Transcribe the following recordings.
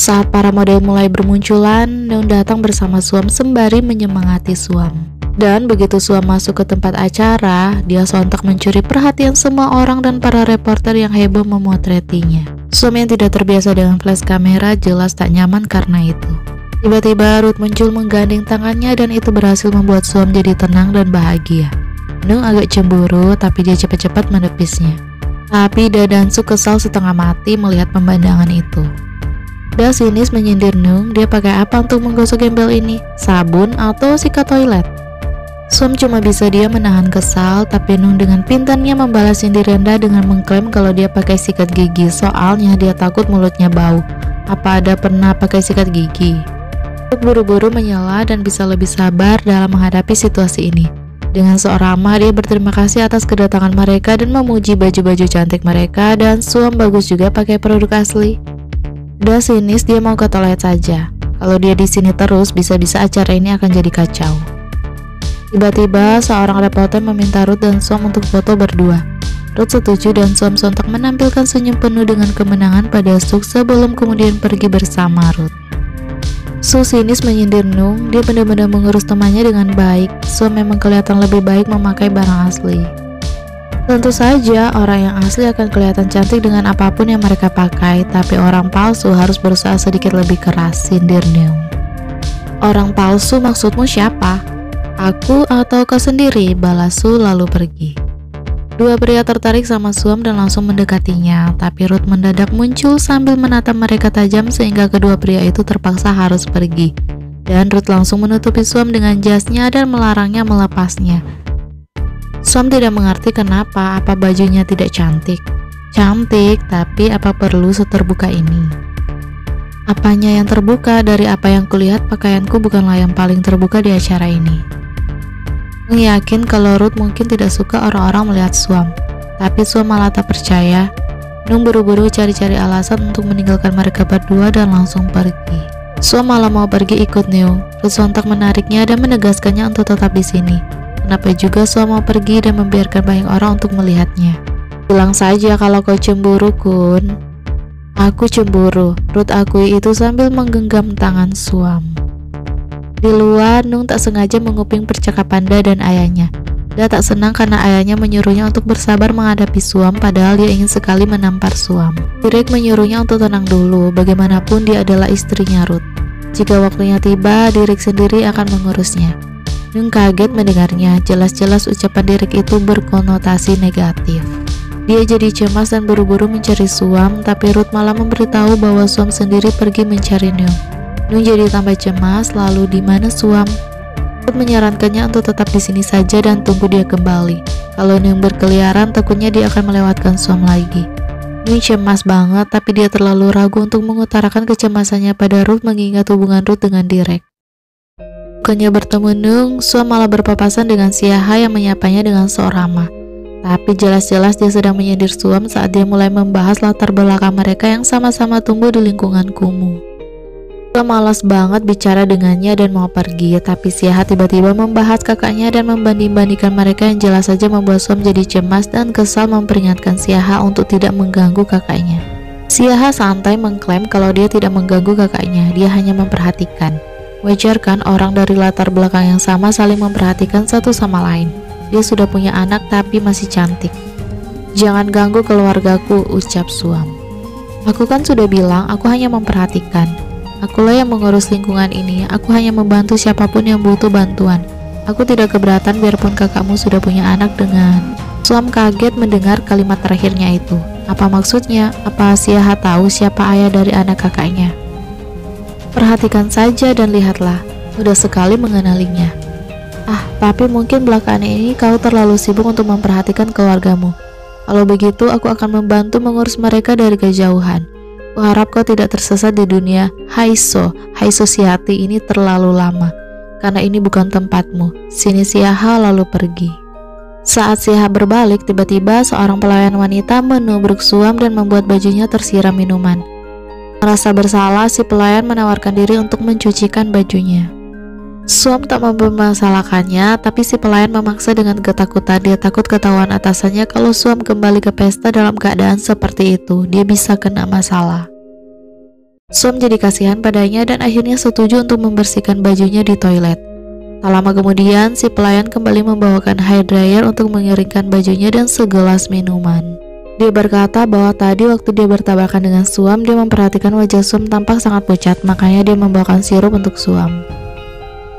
Saat para model mulai bermunculan, Neung datang bersama Suam sembari menyemangati Suam. Dan begitu Suam masuk ke tempat acara, dia sontak mencuri perhatian semua orang dan para reporter yang heboh memotretinya. Suam yang tidak terbiasa dengan flash kamera jelas tak nyaman karena itu. Tiba-tiba Ruth muncul menggandeng tangannya dan itu berhasil membuat Suam jadi tenang dan bahagia. Neung agak cemburu tapi dia cepat-cepat menepisnya. Tapi Dadansu kesal setengah mati melihat pemandangan itu. Dia sinis menyindir Neung, dia pakai apa untuk menggosok gembel ini? Sabun atau sikat toilet? Suam cuma bisa dia menahan kesal, tapi Neung dengan pintarnya membalas sindiran dia dengan mengklaim kalau dia pakai sikat gigi, soalnya dia takut mulutnya bau. Apa ada pernah pakai sikat gigi? Buru-buru menyela dan bisa lebih sabar dalam menghadapi situasi ini. Dengan seorama dia berterima kasih atas kedatangan mereka dan memuji baju-baju cantik mereka, dan Suam bagus juga pakai produk asli. Udah sinis dia mau ke toilet saja. Kalau dia di sini terus bisa-bisa acara ini akan jadi kacau. Tiba-tiba seorang reporter meminta Ruth dan Suam untuk foto berdua. Ruth setuju dan Suam sontak menampilkan senyum penuh dengan kemenangan pada Suk sebelum kemudian pergi bersama Ruth. Su sinis menyindir Neung, dia benar-benar mengurus temannya dengan baik. Suam memang kelihatan lebih baik memakai barang asli. Tentu saja orang yang asli akan kelihatan cantik dengan apapun yang mereka pakai, tapi orang palsu harus berusaha sedikit lebih keras, sindir Neung. Orang palsu maksudmu siapa? Aku atau kau sendiri? Balas Su lalu pergi. Dua pria tertarik sama Suam dan langsung mendekatinya, tapi Ruth mendadak muncul sambil menatap mereka tajam sehingga kedua pria itu terpaksa harus pergi. Dan Ruth langsung menutupi Suam dengan jasnya dan melarangnya melepasnya. Suam tidak mengerti kenapa, apa bajunya tidak cantik. Cantik, tapi apa perlu seterbuka ini? Apanya yang terbuka? Dari apa yang kulihat, pakaianku bukanlah yang paling terbuka di acara ini. Yakin kalau Ruth mungkin tidak suka orang-orang melihat Suam, tapi Suam malah tak percaya. Neung buru-buru cari-cari alasan untuk meninggalkan mereka berdua dan langsung pergi. Suam malah mau pergi ikut Neung. Ruth sontak menariknya dan menegaskannya untuk tetap di sini. Kenapa juga Suam mau pergi dan membiarkan banyak orang untuk melihatnya? Bilang saja kalau kau cemburu, Kun. Aku cemburu, Ruth akui itu sambil menggenggam tangan Suam. Di luar, Neung tak sengaja menguping percakapan Da dan ayahnya. Da tak senang karena ayahnya menyuruhnya untuk bersabar menghadapi Suam, padahal dia ingin sekali menampar Suam. Direk menyuruhnya untuk tenang dulu, bagaimanapun dia adalah istrinya Ruth. Jika waktunya tiba, Direk sendiri akan mengurusnya. Neung kaget mendengarnya, jelas-jelas ucapan Direk itu berkonotasi negatif. Dia jadi cemas dan buru-buru mencari Suam, tapi Ruth malah memberitahu bahwa Suam sendiri pergi mencari Neung. Neung jadi tambah cemas, lalu di mana Suam? Ruth menyarankannya untuk tetap di sini saja dan tunggu dia kembali. Kalau Neung berkeliaran, takutnya dia akan melewatkan Suam lagi. Neung cemas banget, tapi dia terlalu ragu untuk mengutarakan kecemasannya pada Ruth mengingat hubungan Ruth dengan Direk. Bukannya bertemu Neung, Suam malah berpapasan dengan Siaha yang menyapanya dengan seorama. Tapi jelas-jelas dia sedang menyindir Suam saat dia mulai membahas latar belakang mereka yang sama-sama tumbuh di lingkungan kumuh. Suam malas banget bicara dengannya dan mau pergi, tapi Siaha tiba-tiba membahas kakaknya dan membanding-bandingkan mereka yang jelas saja membuat Suam jadi cemas dan kesal memperingatkan Siaha untuk tidak mengganggu kakaknya. Siaha santai mengklaim kalau dia tidak mengganggu kakaknya, dia hanya memperhatikan. Wajar kan orang dari latar belakang yang sama saling memperhatikan satu sama lain. Dia sudah punya anak tapi masih cantik. Jangan ganggu keluargaku, ucap Suam. Aku kan sudah bilang aku hanya memperhatikan. Akulah yang mengurus lingkungan ini, aku hanya membantu siapapun yang butuh bantuan. Aku tidak keberatan biarpun kakakmu sudah punya anak dengan... Suam kaget mendengar kalimat terakhirnya itu. Apa maksudnya? Apa Siaha tahu siapa ayah dari anak kakaknya? Perhatikan saja dan lihatlah, mudah sekali mengenalinya. Tapi mungkin belakangan ini kau terlalu sibuk untuk memperhatikan keluargamu. Kalau begitu, aku akan membantu mengurus mereka dari kejauhan. Kuharap kau tidak tersesat di dunia high society ini terlalu lama, karena ini bukan tempatmu. Sini Siaha lalu pergi. Saat Siaha berbalik, tiba-tiba seorang pelayan wanita menubruk Suam dan membuat bajunya tersiram minuman. Merasa bersalah, si pelayan menawarkan diri untuk mencucikan bajunya. Suam tak mempermasalahkannya, tapi si pelayan memaksa dengan ketakutan. Dia takut ketahuan atasannya kalau Suam kembali ke pesta dalam keadaan seperti itu. Dia bisa kena masalah. Suam jadi kasihan padanya dan akhirnya setuju untuk membersihkan bajunya di toilet. Tak lama kemudian, si pelayan kembali membawakan hair dryer untuk mengeringkan bajunya dan segelas minuman. Dia berkata bahwa tadi waktu dia bertabrakan dengan Suam, dia memperhatikan wajah Suam tampak sangat pucat, makanya dia membawakan sirup untuk Suam.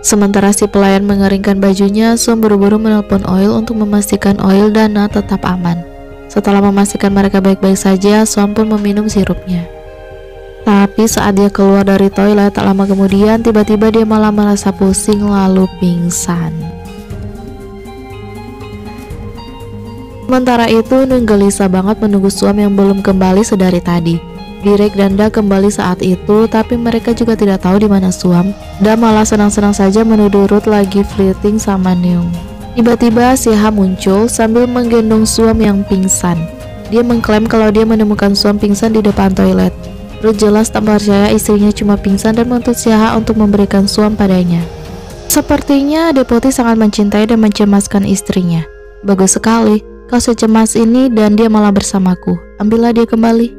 Sementara si pelayan mengeringkan bajunya, Suam buru-buru menelpon Oil untuk memastikan Oil dan Na tetap aman. Setelah memastikan mereka baik-baik saja, Suam pun meminum sirupnya. Tapi saat dia keluar dari toilet, tak lama kemudian tiba-tiba dia malah merasa pusing lalu pingsan. Sementara itu, Nung gelisah banget menunggu Suam yang belum kembali sedari tadi. Direk dan Da kembali saat itu, tapi mereka juga tidak tahu di mana Suam. Da malah senang-senang saja menuduh Ruth lagi flirting sama Nung. Tiba-tiba si Ha muncul sambil menggendong Suam yang pingsan. Dia mengklaim kalau dia menemukan Suam pingsan di depan toilet. Ruth jelas tak percaya istrinya cuma pingsan dan menuntut si Ha untuk memberikan Suam padanya. Sepertinya Deputi sangat mencintai dan mencemaskan istrinya. Bagus sekali, kau secemas ini dan dia malah bersamaku. Ambillah dia kembali.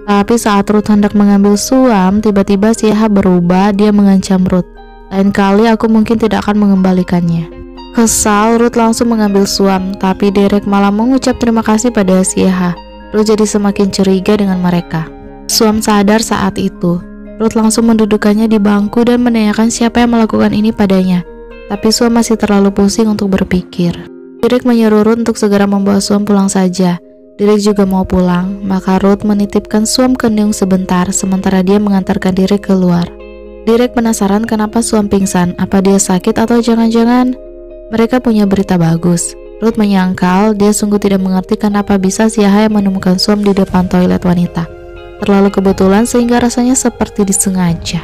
Tapi saat Ruth hendak mengambil Suam, tiba-tiba si Ha berubah. Dia mengancam Ruth. Lain kali aku mungkin tidak akan mengembalikannya. Kesal, Ruth langsung mengambil Suam, tapi Derek malah mengucap terima kasih pada si Ha. Ruth jadi semakin curiga dengan mereka. Suam sadar saat itu. Ruth langsung mendudukannya di bangku dan menanyakan siapa yang melakukan ini padanya. Tapi Suam masih terlalu pusing untuk berpikir. Derek menyuruh Ruth untuk segera membawa Suam pulang saja. Derek juga mau pulang, maka Ruth menitipkan Suam ke Nung sebentar, sementara dia mengantarkan Derek keluar. Derek penasaran kenapa Suam pingsan, apa dia sakit atau jangan-jangan mereka punya berita bagus. Ruth menyangkal dia sungguh tidak mengerti kenapa bisa si Ha yang menemukan Suam di depan toilet wanita. Terlalu kebetulan sehingga rasanya seperti disengaja.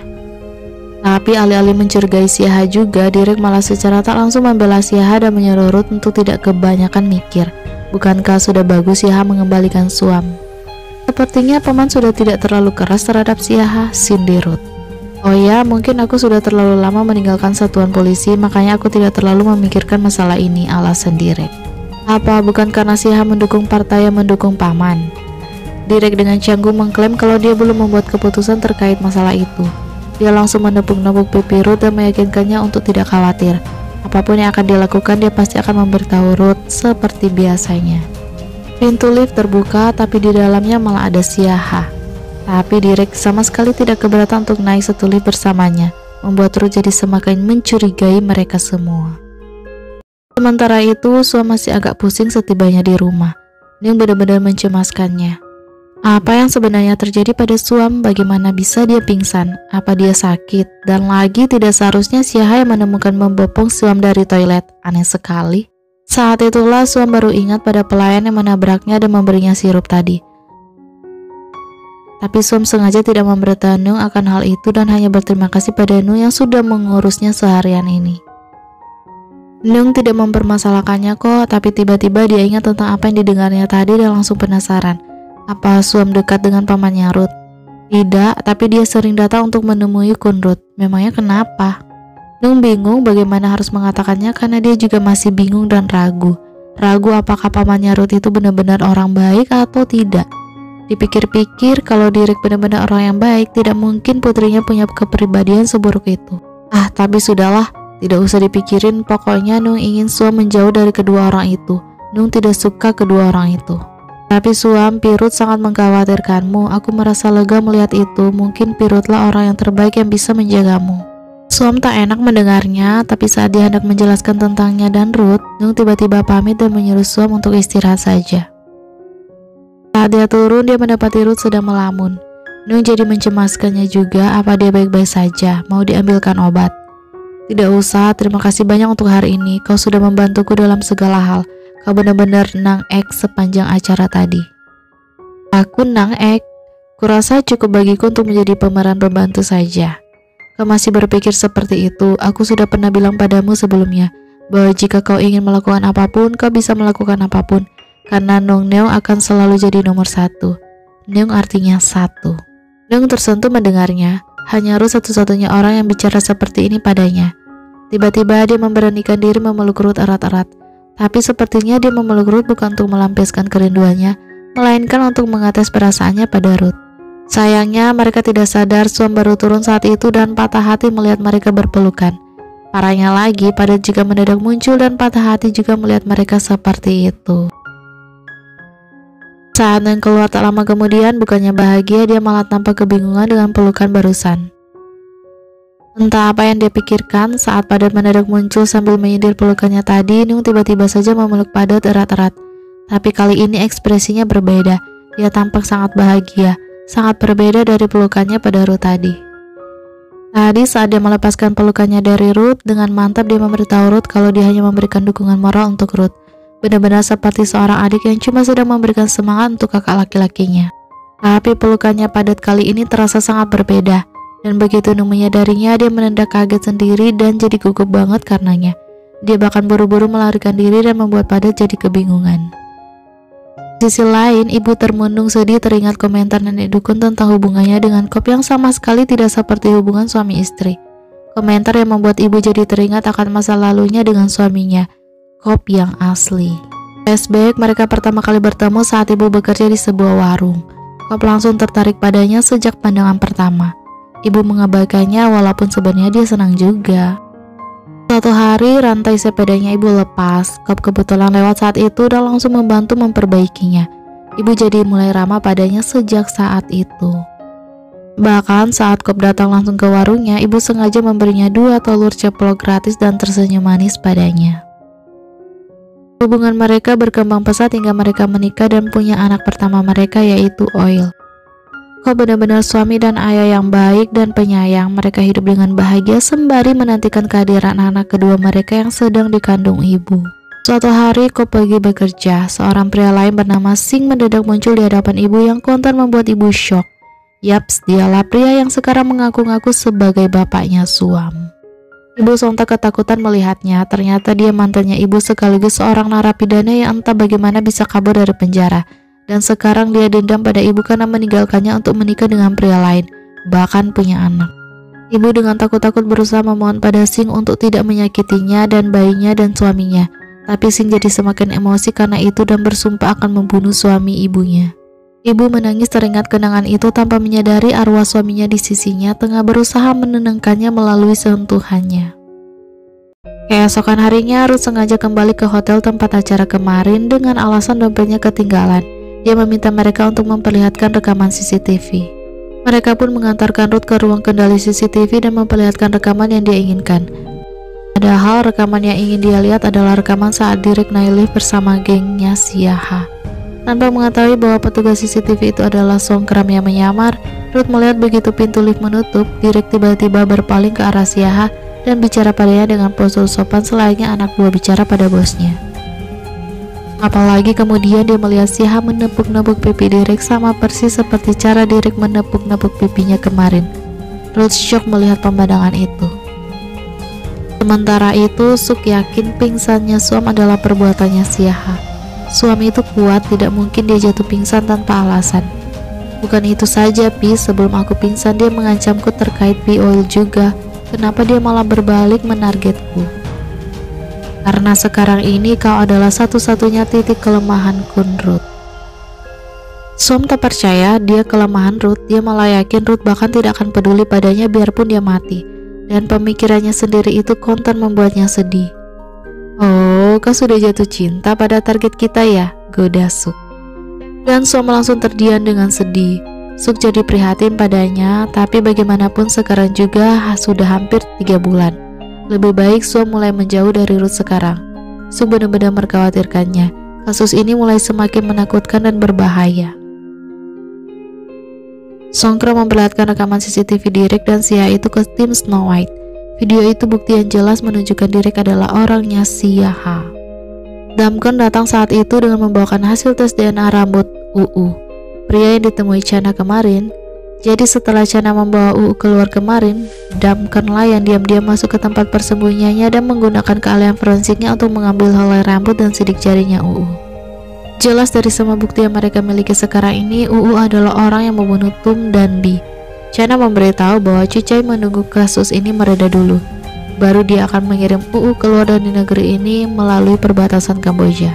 Tapi alih-alih mencurigai si Ha juga, Derek malah secara tak langsung membela si Ha dan menyuruh Ruth untuk tidak kebanyakan mikir. Bukankah sudah bagus si Ha mengembalikan Suam? Sepertinya paman sudah tidak terlalu keras terhadap si Ha, sindir Ruth. Oh ya, mungkin aku sudah terlalu lama meninggalkan satuan polisi, makanya aku tidak terlalu memikirkan masalah ini, alasan Derek. Apa bukan karena si Ha mendukung partai yang mendukung paman? Derek dengan canggung mengklaim kalau dia belum membuat keputusan terkait masalah itu. Dia langsung menepuk-nepuk pipi Ruth dan meyakinkannya untuk tidak khawatir. Apapun yang akan dilakukan, dia pasti akan memberitahu Ruth seperti biasanya. Pintu lift terbuka, tapi di dalamnya malah ada si Ha. Tapi Derek sama sekali tidak keberatan untuk naik satu lift bersamanya, membuat Ruth jadi semakin mencurigai mereka semua. Sementara itu, Suam masih agak pusing setibanya di rumah. Nung benar-benar mencemaskannya. Apa yang sebenarnya terjadi pada Suam? Bagaimana bisa dia pingsan? Apa dia sakit? Dan lagi tidak seharusnya si Ha yang menemukan membopong Suam dari toilet. Aneh sekali. Saat itulah Suam baru ingat pada pelayan yang menabraknya dan memberinya sirup tadi. Tapi Suam sengaja tidak memberitahu Nung akan hal itu dan hanya berterima kasih pada Nung yang sudah mengurusnya seharian ini. Nung tidak mempermasalahkannya kok, tapi tiba-tiba dia ingat tentang apa yang didengarnya tadi dan langsung penasaran. Apa Suam dekat dengan pamannya Ruth? Tidak, tapi dia sering datang untuk menemui Kun Ruth. Memangnya kenapa? Nung bingung bagaimana harus mengatakannya karena dia juga masih bingung dan ragu. Ragu apakah pamannya Ruth itu benar-benar orang baik atau tidak. Dipikir-pikir kalau Derek benar-benar orang yang baik, tidak mungkin putrinya punya kepribadian seburuk itu. Tapi sudahlah, tidak usah dipikirin, pokoknya Nung ingin Suam menjauh dari kedua orang itu. Nung tidak suka kedua orang itu. Tapi Suam, Pirut sangat mengkhawatirkanmu. Aku merasa lega melihat itu. Mungkin Pirutlah orang yang terbaik yang bisa menjagamu. Suam tak enak mendengarnya, tapi saat dia hendak menjelaskan tentangnya dan Ruth, Nung tiba-tiba pamit dan menyuruh Suam untuk istirahat saja. Saat dia turun, dia mendapati Ruth sedang melamun. Nung jadi mencemaskannya juga. Apa dia baik-baik saja? Mau diambilkan obat? Tidak usah, terima kasih banyak untuk hari ini. Kau sudah membantuku dalam segala hal. Kau benar-benar nang ek sepanjang acara tadi. Aku nang ek? Kurasa cukup bagiku untuk menjadi pemeran pembantu saja. Kau masih berpikir seperti itu? Aku sudah pernah bilang padamu sebelumnya bahwa jika kau ingin melakukan apapun, kau bisa melakukan apapun. Karena Nung Neung akan selalu jadi nomor satu. Neung artinya satu. Nung tersentuh mendengarnya. Hanya Ruth satu-satunya orang yang bicara seperti ini padanya. Tiba-tiba dia memberanikan diri memeluk Ruth erat-erat. Tapi sepertinya dia memeluk Ruth bukan untuk melampiaskan kerinduannya, melainkan untuk mengetes perasaannya pada Ruth. Sayangnya mereka tidak sadar Suam baru turun saat itu dan patah hati melihat mereka berpelukan. Parahnya lagi, Padat juga mendadak muncul dan patah hati juga melihat mereka seperti itu. Saat Neng keluar tak lama kemudian, bukannya bahagia, dia malah tampak kebingungan dengan pelukan barusan. Entah apa yang dia pikirkan saat Padat mendadak muncul sambil menyindir pelukannya tadi, Nung tiba-tiba saja memeluk Padat erat-erat. Tapi kali ini ekspresinya berbeda, dia tampak sangat bahagia. Sangat berbeda dari pelukannya pada Ruth tadi. Tadi saat dia melepaskan pelukannya dari Ruth, dengan mantap dia memberitahu Ruth kalau dia hanya memberikan dukungan moral untuk Ruth. Benar-benar seperti seorang adik yang cuma sedang memberikan semangat untuk kakak laki-lakinya. Tapi pelukannya Padat kali ini terasa sangat berbeda. Dan begitu Nung menyadarinya, dia mendadak kaget sendiri dan jadi gugup banget karenanya. Dia bahkan buru-buru melarikan diri dan membuat Padat jadi kebingungan. Di sisi lain, ibu termenung sedih teringat komentar nenek dukun tentang hubungannya dengan Kop yang sama sekali tidak seperti hubungan suami istri. Komentar yang membuat ibu jadi teringat akan masa lalunya dengan suaminya, Kop yang asli. Flashback, mereka pertama kali bertemu saat ibu bekerja di sebuah warung. Kop langsung tertarik padanya sejak pandangan pertama. Ibu mengabaikannya walaupun sebenarnya dia senang juga. Suatu hari rantai sepedanya ibu lepas. Kop kebetulan lewat saat itu dan langsung membantu memperbaikinya. Ibu jadi mulai ramah padanya sejak saat itu. Bahkan saat Kop datang langsung ke warungnya, ibu sengaja memberinya 2 telur ceplok gratis dan tersenyum manis padanya. Hubungan mereka berkembang pesat hingga mereka menikah dan punya anak pertama mereka, yaitu Oil. Kop benar-benar suami dan ayah yang baik dan penyayang. Mereka hidup dengan bahagia sembari menantikan kehadiran anak kedua mereka yang sedang dikandung ibu. Suatu hari Kop pergi bekerja. Seorang pria lain bernama Sing mendadak muncul di hadapan ibu yang kontan membuat ibu syok. Yaps, dialah pria yang sekarang mengaku-ngaku sebagai bapaknya Suam. Ibu sontak ketakutan melihatnya. Ternyata dia mantannya ibu sekaligus seorang narapidana yang entah bagaimana bisa kabur dari penjara. Dan sekarang dia dendam pada ibu karena meninggalkannya untuk menikah dengan pria lain, bahkan punya anak. Ibu dengan takut-takut berusaha memohon pada Sing untuk tidak menyakitinya dan bayinya dan suaminya. Tapi Sing jadi semakin emosi karena itu dan bersumpah akan membunuh suami ibunya. Ibu menangis teringat kenangan itu tanpa menyadari arwah suaminya di sisinya tengah berusaha menenangkannya melalui sentuhannya. Keesokan harinya, Ruth sengaja kembali ke hotel tempat acara kemarin dengan alasan dompetnya ketinggalan. Dia meminta mereka untuk memperlihatkan rekaman CCTV. Mereka pun mengantarkan Ruth ke ruang kendali CCTV dan memperlihatkan rekaman yang dia inginkan. Padahal rekaman yang ingin dia lihat adalah rekaman saat Derek naik lift bersama gengnya Siaha. Tanpa mengetahui bahwa petugas CCTV itu adalah Songkram yang menyamar, Ruth melihat begitu pintu lift menutup, Derek tiba-tiba berpaling ke arah Siaha dan bicara padanya dengan postur sopan selayaknya anak buah bicara pada bosnya. Apalagi kemudian dia melihat Siaha menepuk-nepuk pipi Derek sama persis seperti cara Derek menepuk-nepuk pipinya kemarin. Ruth syok melihat pemandangan itu. Sementara itu, Suk yakin pingsannya Suam adalah perbuatannya Siaha. Suam itu kuat, tidak mungkin dia jatuh pingsan tanpa alasan. Bukan itu saja, Pi, sebelum aku pingsan dia mengancamku terkait Pi Oil juga. Kenapa dia malah berbalik menargetku? Karena sekarang ini kau adalah satu-satunya titik kelemahanku, Ruth. Suam tak percaya dia kelemahan Ruth. Dia malah yakin Ruth bahkan tidak akan peduli padanya biarpun dia mati. Dan pemikirannya sendiri itu kontan membuatnya sedih. Oh, kau sudah jatuh cinta pada target kita ya? Goda Suk. Dan Suam langsung terdiam dengan sedih. Suk jadi prihatin padanya, tapi bagaimanapun sekarang juga sudah hampir 3 bulan. Lebih baik Suam mulai menjauh dari Ruth sekarang. Suk benar-benar mengkhawatirkannya. Kasus ini mulai semakin menakutkan dan berbahaya. Songkram memperlihatkan rekaman CCTV Derek dan Siaha itu ke tim Snow White. Video itu bukti yang jelas menunjukkan Derek adalah orangnya Siaha. Damkon datang saat itu dengan membawakan hasil tes DNA rambut UU, pria yang ditemui Chana kemarin. Jadi setelah Chana membawa UU keluar kemarin, Damkonlah yang diam-diam masuk ke tempat persembunyiannya dan menggunakan keahlian forensiknya untuk mengambil helai rambut dan sidik jarinya UU. Jelas dari semua bukti yang mereka miliki sekarang ini, UU adalah orang yang membunuh Tum dan Bi. Chana memberitahu bahwa Cucai menunggu kasus ini mereda dulu. Baru dia akan mengirim UU keluar dari negeri ini melalui perbatasan Kamboja.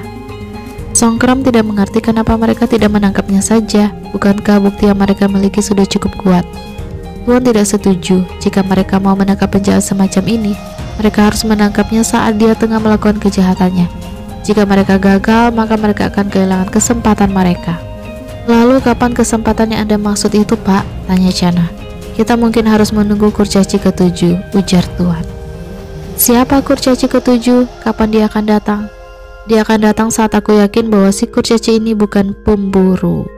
Songkram tidak mengerti kenapa mereka tidak menangkapnya saja. Bukankah bukti yang mereka miliki sudah cukup kuat? Tuan tidak setuju. Jika mereka mau menangkap penjahat semacam ini, mereka harus menangkapnya saat dia tengah melakukan kejahatannya. Jika mereka gagal, maka mereka akan kehilangan kesempatan mereka. Lalu kapan kesempatan yang Anda maksud itu, Pak? Tanya Chana. Kita mungkin harus menunggu kurcaci ke-7, ujar Tuan. Siapa kurcaci ke-7? Kapan dia akan datang? Dia akan datang saat aku yakin bahwa si kurcaci ini bukan pemburu.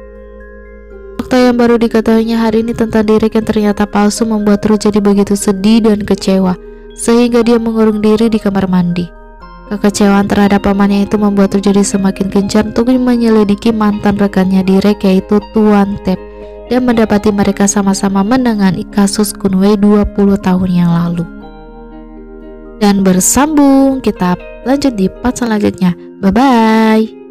Fakta yang baru diketahuinya hari ini tentang Derek yang ternyata palsu membuat Ruth jadi begitu sedih dan kecewa, sehingga dia mengurung diri di kamar mandi. Kekecewaan terhadap pamannya itu membuat Ruth jadi semakin gencar untuk menyelidiki mantan rekannya Derek, yaitu Tuan Tep, dan mendapati mereka sama-sama menangani kasus Kunwei 20 tahun yang lalu. Dan bersambung, kita lanjut di part selanjutnya. Bye-bye.